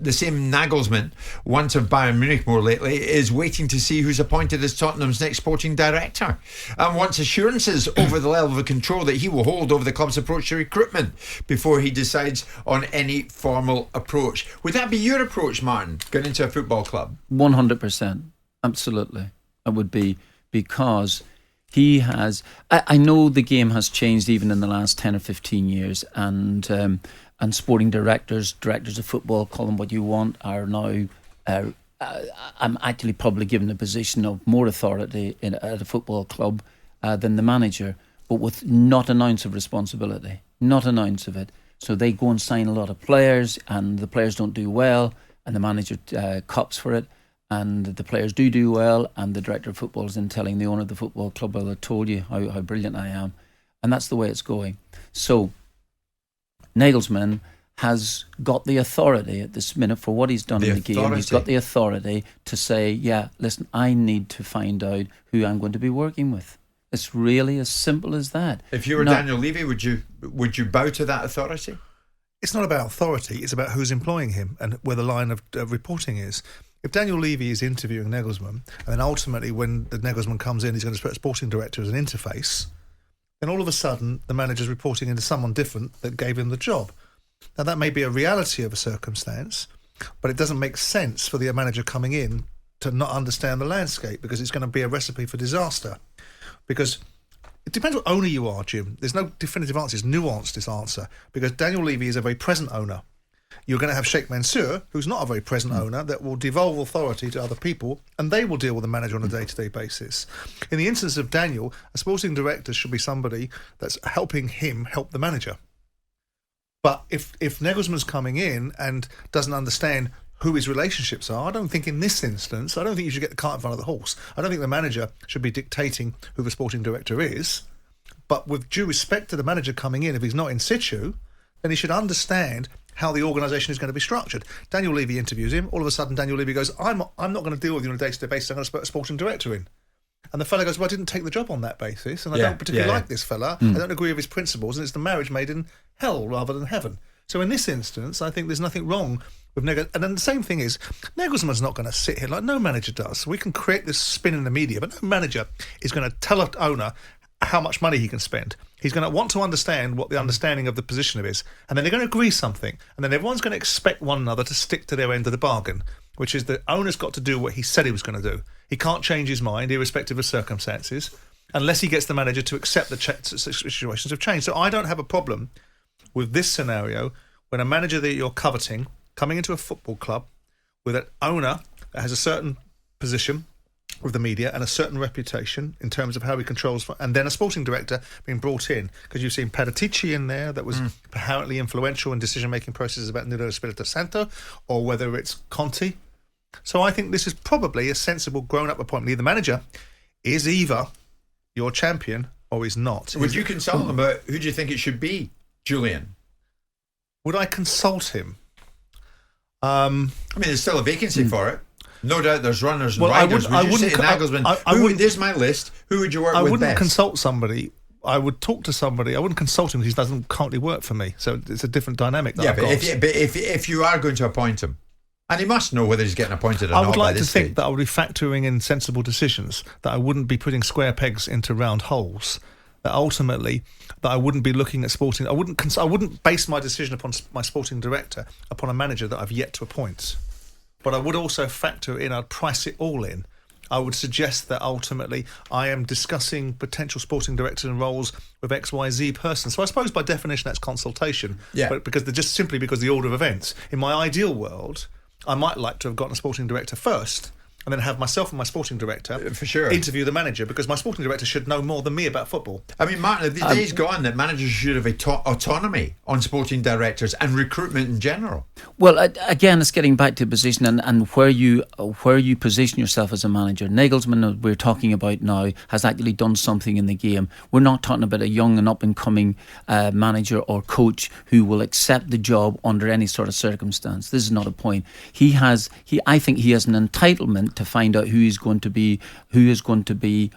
the same Naglesmann, once of Bayern Munich more lately, is waiting to see who's appointed as Tottenham's next sporting director and wants assurances over the level of control that he will hold over the club's approach to recruitment before he decides on any formal approach. Would that be your approach, Martin, going into a football club? 100%. Absolutely. It would be, because he has... I know the game has changed even in the last 10 or 15 years, and sporting directors of football, call them what you want, are now... I'm actually probably given a position of more authority at a football club than the manager, but with not an ounce of responsibility. Not an ounce of it. So they go and sign a lot of players, and the players don't do well, and the manager cops for it, and the players do well, and the director of football is then telling the owner of the football club, well, I told you how brilliant I am. And that's the way it's going. So Naglesmann has got the authority at this minute for what he's done in the game. He's got the authority to say, yeah, listen, I need to find out who I'm going to be working with. It's really as simple as that. If you were Daniel Levy, would you bow to that authority? It's not about authority, it's about who's employing him and where the line of reporting is. If Daniel Levy is interviewing Naglesmann, and then ultimately when the Naglesmann comes in, he's going to put a sporting director as an interface, then all of a sudden the manager's reporting into someone different that gave him the job. Now that may be a reality of a circumstance, but it doesn't make sense for the manager coming in to not understand the landscape, because it's going to be a recipe for disaster. Because it depends what owner you are, Jim. There's no definitive answer. It's nuanced, this answer. Because Daniel Levy is a very present owner. You're going to have Sheikh Mansour, who's not a very present owner, that will devolve authority to other people, and they will deal with the manager on a day-to-day basis. In the instance of Daniel, a sporting director should be somebody that's helping him help the manager. But if Nagelsmann's coming in and doesn't understand who his relationships are, I don't think in this instance, I don't think you should get the cart in front of the horse. I don't think the manager should be dictating who the sporting director is. But with due respect to the manager coming in, if he's not in situ, then he should understand how the organisation is going to be structured. Daniel Levy interviews him. All of a sudden, Daniel Levy goes, I'm not going to deal with you on a day-to-day basis. I'm going to put a sporting director in. And the fella goes, well, I didn't take the job on that basis, and I don't particularly like this fella. I don't agree with his principles, and it's the marriage made in hell rather than heaven. So in this instance, I think there's nothing wrong with Nagelsmann. And then the same thing is, Nagelsmann's not going to sit here like no manager does. We can create this spin in the media, but no manager is going to tell an owner how much money he can spend. He's going to want to understand what the understanding of the position of is, and then they're going to agree something, and then everyone's going to expect one another to stick to their end of the bargain, which is the owner's got to do what he said he was going to do. He can't change his mind, irrespective of circumstances, unless he gets the manager to accept the situations have changed. So I don't have a problem with this scenario when a manager that you're coveting coming into a football club with an owner that has a certain position with the media and a certain reputation in terms of how he controls, and then a sporting director being brought in, because you've seen Paratici in there that was apparently influential in decision-making processes about Nuno Espirito Santo, or whether it's Conte. So I think this is probably a sensible grown-up appointment. The manager is either your champion or is not. Would you consult him about who do you think it should be, Julian? Would I consult him? I mean, there's still a vacancy for it. No doubt there's runners and riders. Would you say to Nagelsmann, there's my list, who would you work with best? I wouldn't consult somebody. I would talk to somebody. I wouldn't consult him because he doesn't currently work for me. So it's a different dynamic that I've got. But if you are going to appoint him, and he must know whether he's getting appointed or not. I would like to think that I would be factoring in sensible decisions, that I wouldn't be putting square pegs into round holes, that ultimately that I wouldn't be looking at sporting. I wouldn't base my decision upon my sporting director upon a manager that I've yet to appoint. But I would also factor in, I'd price it all in. I would suggest that ultimately I am discussing potential sporting directors and roles with XYZ person. So I suppose by definition that's consultation. Yeah. But because the order of events. In my ideal world, I might like to have gotten a sporting director first, and then have myself and my sporting director for sure interview the manager, because my sporting director should know more than me about football. I mean, Martin, the day's gone that managers should have autonomy on sporting directors and recruitment in general. Well, again, it's getting back to position and where you position yourself as a manager. Nagelsmann, we're talking about now, has actually done something in the game. We're not talking about a young and up-and-coming manager or coach who will accept the job under any sort of circumstance. This is not a point. I think he has an entitlement to find out who is going to be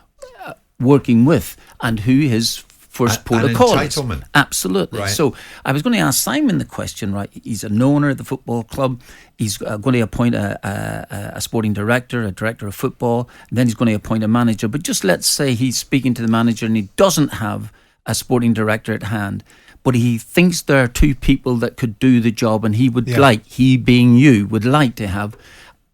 working with and who his first port an of call. entitlement. Absolutely. Right. So I was going to ask Simon the question, right? He's an owner of the football club. He's going to appoint a sporting director, a director of football, and then he's going to appoint a manager. But just let's say he's speaking to the manager and he doesn't have a sporting director at hand, but he thinks there are two people that could do the job, and he would like, he being you, would like to have.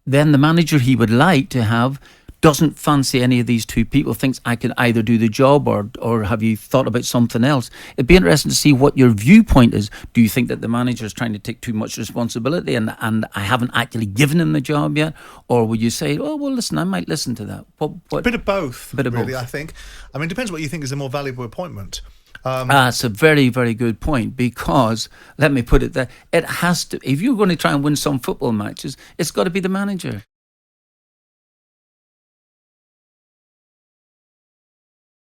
Then the manager he would like to have doesn't fancy any of these two people, thinks I can either do the job or have you thought about something else? It'd be interesting to see what your viewpoint is. Do you think that the manager is trying to take too much responsibility and I haven't actually given him the job yet? Or would you say, oh, well, listen, I might listen to that? A bit of both, bit of really, both. I think. I mean, it depends what you think is a more valuable appointment. That's a very, very good point, because, let me put it there, it has to, if you're going to try and win some football matches, it's got to be the manager.